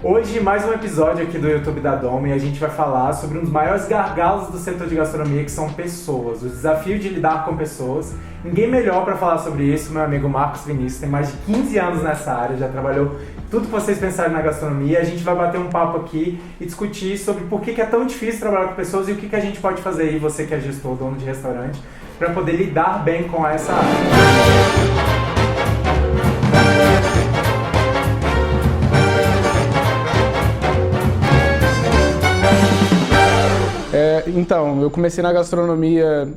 Hoje, mais um episódio aqui do YouTube da Doma e a gente vai falar sobre um dos maiores gargalos do setor de gastronomia, que são pessoas, o desafio de lidar com pessoas. Ninguém melhor para falar sobre isso, meu amigo Marcos Vinícius, tem mais de 15 anos nessa área, já trabalhou tudo que vocês pensarem na gastronomia. A gente vai bater um papo aqui e discutir sobre por que é tão difícil trabalhar com pessoas e o que a gente pode fazer aí, você que é gestor, dono de restaurante, para poder lidar bem com essa área. Então, eu comecei na gastronomia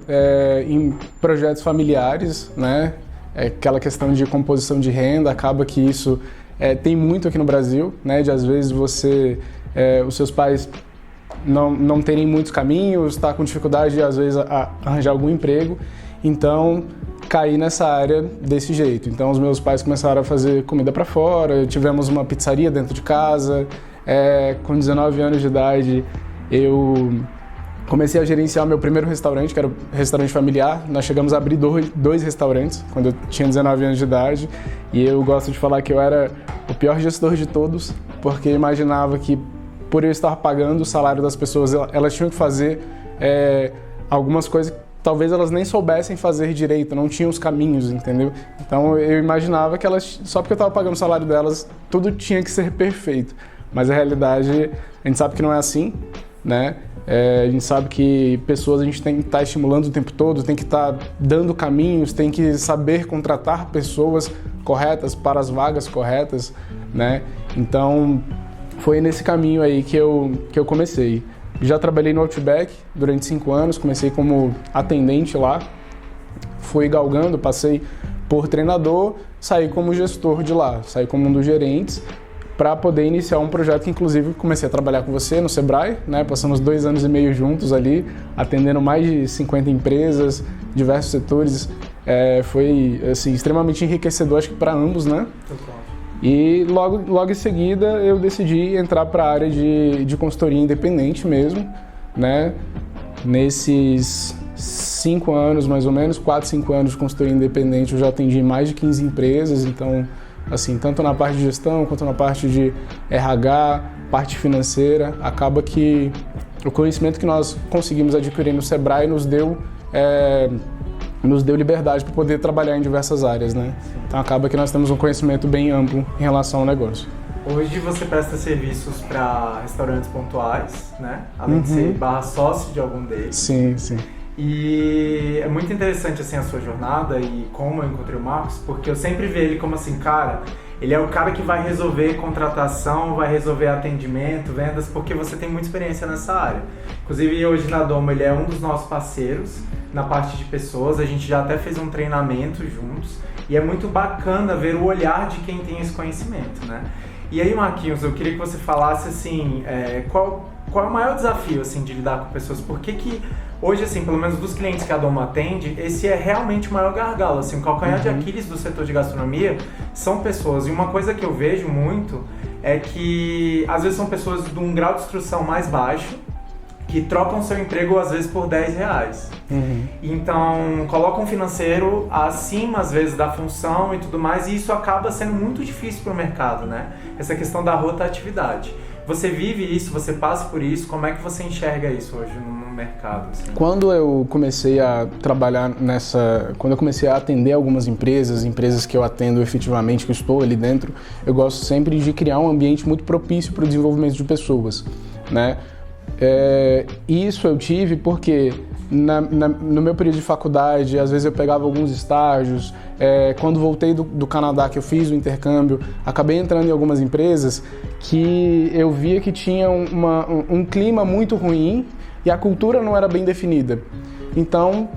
em projetos familiares, né? Aquela questão de composição de renda, acaba que isso tem muito aqui no Brasil, né? De às vezes os seus pais não terem muitos caminhos, tá com dificuldade de às vezes arranjar algum emprego, então caí nessa área desse jeito. Então os meus pais começaram a fazer comida para fora, tivemos uma pizzaria dentro de casa, com 19 anos de idade eu comecei a gerenciar o meu primeiro restaurante, que era um restaurante familiar. Nós chegamos a abrir dois restaurantes quando eu tinha 19 anos de idade. E eu gosto de falar que eu era o pior gestor de todos, porque imaginava que por eu estar pagando o salário das pessoas, elas tinham que fazer algumas coisas que talvez elas nem soubessem fazer direito, não tinham os caminhos, entendeu? Então eu imaginava que elas, só porque eu estava pagando o salário delas, tudo tinha que ser perfeito. Mas a realidade, a gente sabe que não é assim, né? A gente sabe que pessoas a gente tem que estar estimulando o tempo todo, tem que estar dando caminhos, tem que saber contratar pessoas corretas para as vagas corretas, né? Então, foi nesse caminho aí que eu comecei. Já trabalhei no Outback durante 5 anos, comecei como atendente lá, fui galgando, passei por treinador, saí como gestor de lá, saí como um dos gerentes, para poder iniciar um projeto que, inclusive, comecei a trabalhar com você no Sebrae, né? Passamos 2 anos e meio juntos ali, atendendo mais de 50 empresas, diversos setores. Foi, assim, extremamente enriquecedor, acho que para ambos, né? E logo em seguida eu decidi entrar para a área de consultoria independente mesmo, né? Nesses 5 anos, mais ou menos, 4, 5 anos de consultoria independente, eu já atendi mais de 15 empresas, então, assim, tanto na parte de gestão quanto na parte de RH, parte financeira, acaba que o conhecimento que nós conseguimos adquirir no Sebrae nos deu liberdade para poder trabalhar em diversas áreas, né? Então acaba que nós temos um conhecimento bem amplo em relação ao negócio. Hoje você presta serviços para restaurantes pontuais, né? Além de ser /sócio de algum deles. Sim, sim. E é muito interessante assim a sua jornada e como eu encontrei o Marcos, porque eu sempre vejo ele como assim, cara, ele é o cara que vai resolver contratação, vai resolver atendimento, vendas, porque você tem muita experiência nessa área. Inclusive hoje na Doma ele é um dos nossos parceiros na parte de pessoas, a gente já até fez um treinamento juntos e é muito bacana ver o olhar de quem tem esse conhecimento, né? E aí, Marquinhos, eu queria que você falasse assim, qual é o maior desafio assim, de lidar com pessoas? Por que hoje, assim, pelo menos dos clientes que a Doma atende, esse é realmente o maior gargalo, assim, o calcanhar de Aquiles do setor de gastronomia são pessoas. E uma coisa que eu vejo muito é que, às vezes, são pessoas de um grau de instrução mais baixo, que trocam seu emprego, às vezes, por R$10. Então, colocam o financeiro acima, às vezes, da função e tudo mais, e isso acaba sendo muito difícil para o mercado, né? Essa questão da rotatividade. Você vive isso, você passa por isso, como é que você enxerga isso hoje no mercado? Assim? Quando eu comecei a trabalhar quando eu comecei a atender algumas empresas que eu atendo efetivamente, que eu estou ali dentro, eu gosto sempre de criar um ambiente muito propício para o desenvolvimento de pessoas, né? Isso eu tive porque no meu período de faculdade, às vezes eu pegava alguns estágios, quando voltei do Canadá, que eu fiz o intercâmbio, acabei entrando em algumas empresas que eu via que tinha um clima muito ruim e a cultura não era bem definida. Então,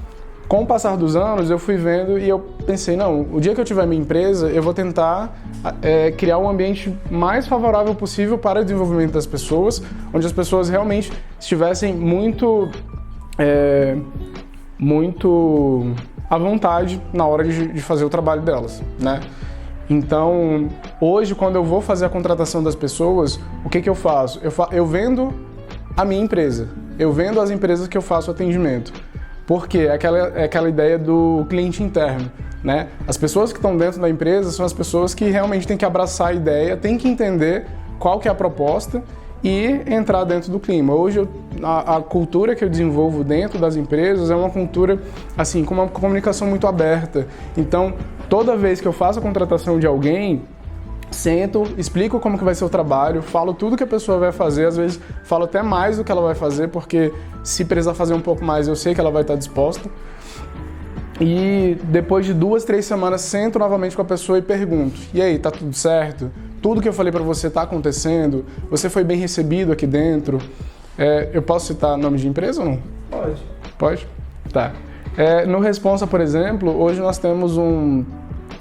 com o passar dos anos, eu fui vendo e eu pensei, não, o dia que eu tiver minha empresa, eu vou tentar criar um ambiente mais favorável possível para o desenvolvimento das pessoas, onde as pessoas realmente estivessem muito à vontade na hora de fazer o trabalho delas, né? Então, hoje, quando eu vou fazer a contratação das pessoas, o que eu faço? Eu vendo a minha empresa, eu vendo as empresas que eu faço atendimento. Porque é aquela ideia do cliente interno, né? As pessoas que estão dentro da empresa são as pessoas que realmente têm que abraçar a ideia, têm que entender qual que é a proposta e entrar dentro do clima. Hoje, a cultura que eu desenvolvo dentro das empresas é uma cultura, assim, com uma comunicação muito aberta. Então, toda vez que eu faço a contratação de alguém, sento, explico como que vai ser o trabalho, falo tudo que a pessoa vai fazer, às vezes falo até mais do que ela vai fazer, porque se precisar fazer um pouco mais, eu sei que ela vai estar disposta. E depois de 2, 3 semanas, sento novamente com a pessoa e pergunto: e aí, tá tudo certo? Tudo que eu falei para você tá acontecendo? Você foi bem recebido aqui dentro? Eu posso citar nome de empresa ou não? Pode. Pode? Tá. No Responsa, por exemplo, hoje nós temos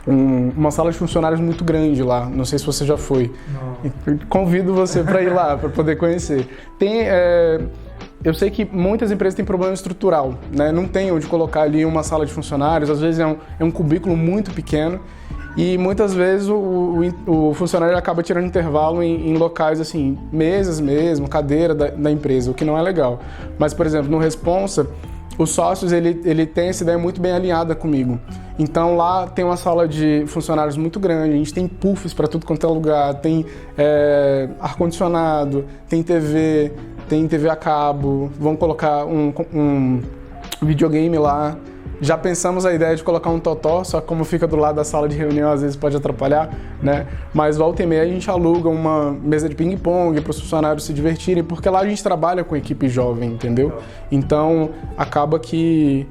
uma sala de funcionários muito grande lá. Não sei se você já foi. Não. Convido você para ir lá, para poder conhecer. Eu sei que muitas empresas têm problema estrutural, né? Não tem onde colocar ali uma sala de funcionários, às vezes é um cubículo muito pequeno e muitas vezes o funcionário acaba tirando intervalo em locais assim, mesas mesmo, cadeira da empresa, o que não é legal. Mas, por exemplo, no Responsa, os sócios, ele tem essa ideia muito bem alinhada comigo. Então lá tem uma sala de funcionários muito grande, a gente tem puffs para tudo quanto é lugar, tem ar-condicionado, tem TV a cabo, vamos colocar um videogame lá. Já pensamos a ideia de colocar um totó, só que como fica do lado da sala de reunião, às vezes pode atrapalhar, né? Mas volta e meia a gente aluga uma mesa de ping-pong para os funcionários se divertirem, porque lá a gente trabalha com equipe jovem, entendeu? Então, acaba que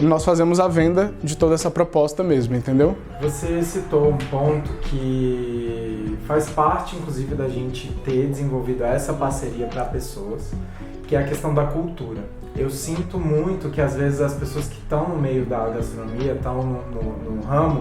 nós fazemos a venda de toda essa proposta mesmo, entendeu? Você citou um ponto que faz parte, inclusive, da gente ter desenvolvido essa parceria para pessoas, que é a questão da cultura. Eu sinto muito que, às vezes, as pessoas que estão no meio da gastronomia, estão no ramo,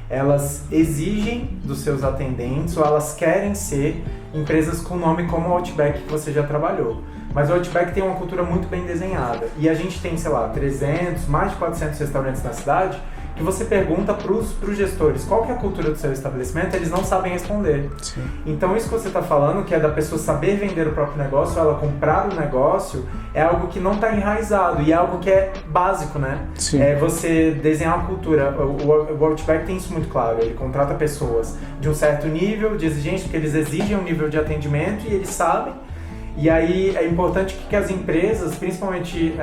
elas exigem dos seus atendentes ou elas querem ser empresas com nome como o Outback, que você já trabalhou. Mas o Outback tem uma cultura muito bem desenhada. E a gente tem, sei lá, 300, mais de 400 restaurantes na cidade, que você pergunta para os gestores qual que é a cultura do seu estabelecimento, eles não sabem responder. Sim. Então isso que você está falando, que é da pessoa saber vender o próprio negócio, ela comprar o negócio, é algo que não está enraizado e é algo que é básico, né? Sim. É você desenhar uma cultura. O Outback tem isso muito claro, ele contrata pessoas de um certo nível de exigência, porque eles exigem um nível de atendimento e eles sabem. E aí é importante que as empresas, principalmente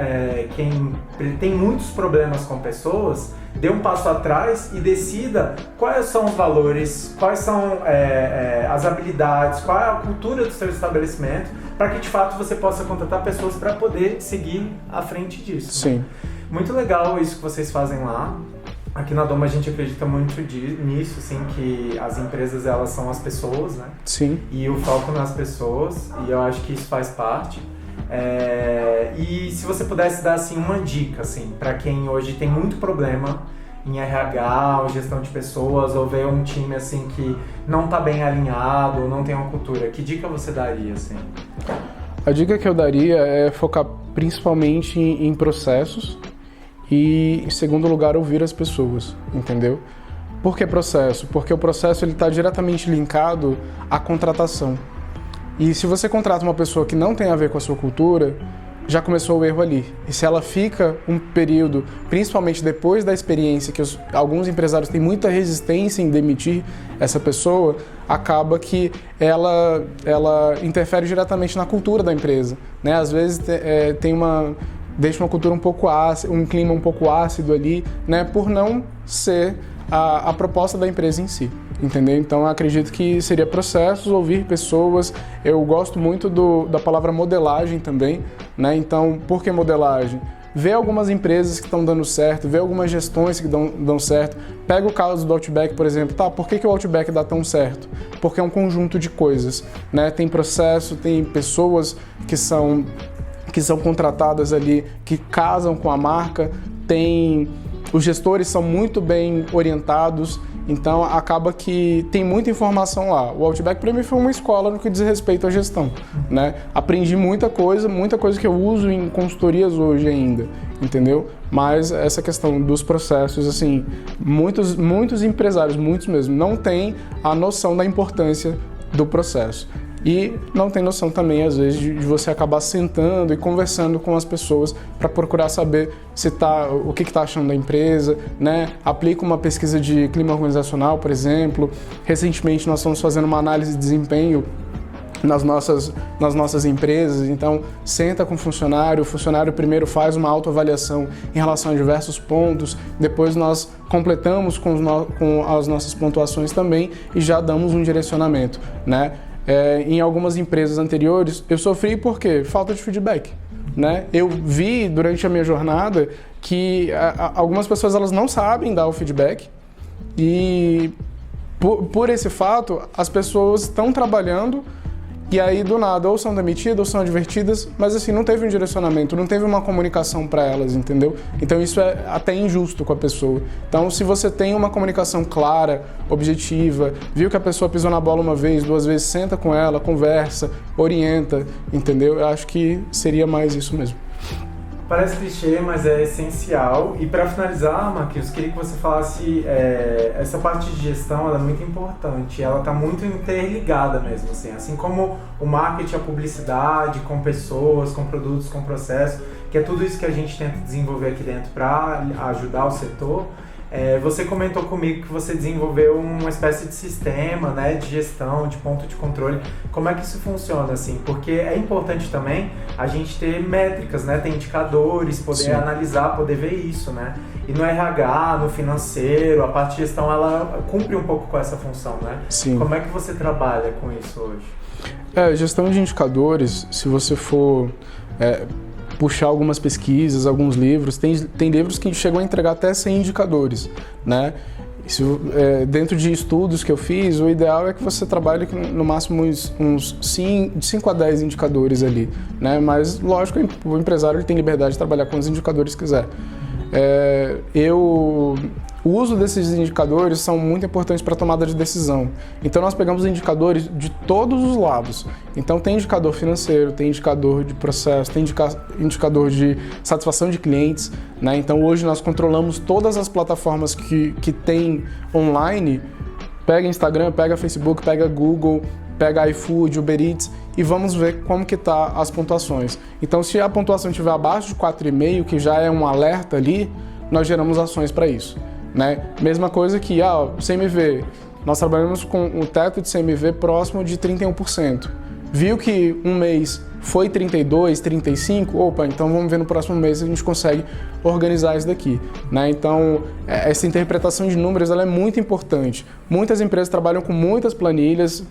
quem tem muitos problemas com pessoas, dê um passo atrás e decida quais são os valores, quais são as habilidades, qual é a cultura do seu estabelecimento, para que de fato você possa contratar pessoas para poder seguir à frente disso. Sim. Né? Muito legal isso que vocês fazem lá. Aqui na Doma a gente acredita muito nisso, assim, que as empresas, elas são as pessoas, né? Sim. E o foco nas pessoas, e eu acho que isso faz parte. E se você pudesse dar, assim, uma dica, assim, para quem hoje tem muito problema em RH, ou gestão de pessoas, ou ver um time, assim, que não está bem alinhado, ou não tem uma cultura, que dica você daria, assim? A dica que eu daria é focar principalmente em processos, e, em segundo lugar, ouvir as pessoas, entendeu? Por que processo? Porque o processo está diretamente linkado à contratação. E se você contrata uma pessoa que não tem a ver com a sua cultura, já começou o erro ali. E se ela fica um período, principalmente depois da experiência, que alguns empresários têm muita resistência em demitir essa pessoa, acaba que ela interfere diretamente na cultura da empresa, né? Às vezes deixa uma cultura um pouco ácida, um clima um pouco ácido ali, né, por não ser a proposta da empresa em si, entendeu? Então, eu acredito que seria processos, ouvir pessoas. Eu gosto muito da palavra modelagem também, né? Então, por que modelagem? Ver algumas empresas que estão dando certo, ver algumas gestões que dão certo. Pega o caso do Outback, por exemplo. Tá, por que o Outback dá tão certo? Porque é um conjunto de coisas, né? Tem processo, tem pessoas que são contratadas ali, que casam com a marca, os gestores são muito bem orientados, então acaba que tem muita informação lá. O Outback para mim foi uma escola no que diz respeito à gestão, né? Aprendi muita coisa que eu uso em consultorias hoje ainda, entendeu? Mas essa questão dos processos, assim, muitos empresários, muitos mesmo, não têm a noção da importância do processo. E não tem noção também, às vezes, de você acabar sentando e conversando com as pessoas para procurar saber o que está achando da empresa, né? Aplica uma pesquisa de clima organizacional, por exemplo. Recentemente nós estamos fazendo uma análise de desempenho nas nossas empresas. Então, senta com o funcionário primeiro faz uma autoavaliação em relação a diversos pontos, depois nós completamos com as nossas pontuações também e já damos um direcionamento, né? Em algumas empresas anteriores, eu sofri por quê? Falta de feedback, né? Eu vi durante a minha jornada que algumas pessoas elas não sabem dar o feedback e por esse fato, as pessoas estão trabalhando e aí do nada ou são demitidas ou são advertidas, mas assim, não teve um direcionamento, não teve uma comunicação para elas, entendeu? Então isso é até injusto com a pessoa. Então se você tem uma comunicação clara, objetiva, viu que a pessoa pisou na bola uma vez, duas vezes, senta com ela, conversa, orienta, entendeu? Eu acho que seria mais isso mesmo. Parece clichê, mas é essencial. E para finalizar, Marquinhos, queria que você falasse, essa parte de gestão ela é muito importante, ela está muito interligada mesmo, assim como o marketing, a publicidade, com pessoas, com produtos, com processo, que é tudo isso que a gente tenta desenvolver aqui dentro para ajudar o setor. Você comentou comigo que você desenvolveu uma espécie de sistema, né, de gestão, de ponto de controle. Como é que isso funciona, assim? Porque é importante também a gente ter métricas, né, ter indicadores, poder Sim. analisar, poder ver isso, né? E no RH, no financeiro, a parte de gestão, ela cumpre um pouco com essa função, né? Sim. Como é que você trabalha com isso hoje? Gestão de indicadores, se você for puxar algumas pesquisas, alguns livros, tem livros que chegam a entregar até 100 indicadores, né? Dentro de estudos que eu fiz, o ideal é que você trabalhe com no máximo uns 5 a 10 indicadores ali, né? Mas, lógico, o empresário ele tem liberdade de trabalhar com os indicadores que quiser. O uso desses indicadores são muito importantes para a tomada de decisão. Então nós pegamos indicadores de todos os lados. Então tem indicador financeiro, tem indicador de processo, tem indicador de satisfação de clientes, né? Então hoje nós controlamos todas as plataformas que tem online. Pega Instagram, pega Facebook, pega Google, pega iFood, Uber Eats e vamos ver como que tá as pontuações. Então se a pontuação estiver abaixo de 4,5, que já é um alerta ali, nós geramos ações para isso, né? Mesma coisa que CMV, nós trabalhamos com o teto de CMV próximo de 31%. Viu que um mês foi 32, 35, opa, então vamos ver no próximo mês se a gente consegue organizar isso daqui, né? Então, essa interpretação de números ela é muito importante. Muitas empresas trabalham com muitas planilhas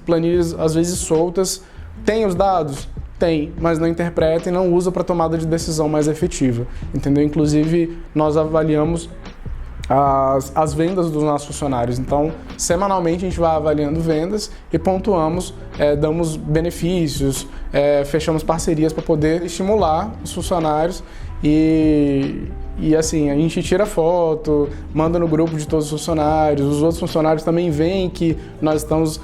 às vezes soltas. Tem os dados? Tem, mas não interpreta e não usa para tomada de decisão mais efetiva, entendeu? Inclusive, nós avaliamos as vendas dos nossos funcionários. Então, semanalmente a gente vai avaliando vendas e pontuamos, damos benefícios, fechamos parcerias para poder estimular os funcionários e assim, a gente tira foto, manda no grupo de todos os funcionários, os outros funcionários também veem que nós estamos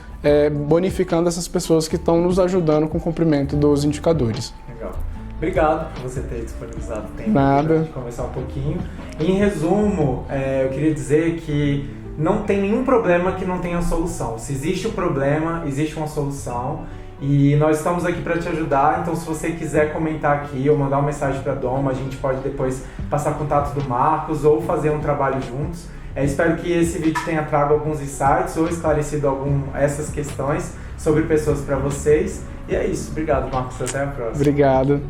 bonificando essas pessoas que estão nos ajudando com o cumprimento dos indicadores. Legal. Obrigado por você ter disponibilizado o tempo para a gente conversar um pouquinho. Em resumo, eu queria dizer que não tem nenhum problema que não tenha solução. Se existe um problema, existe uma solução. E nós estamos aqui para te ajudar. Então, se você quiser comentar aqui ou mandar uma mensagem para a Doma, a gente pode depois passar contato do Marcos ou fazer um trabalho juntos. Espero que esse vídeo tenha trago alguns insights ou esclarecido essas questões sobre pessoas para vocês. E é isso. Obrigado, Marcos. Até a próxima. Obrigado.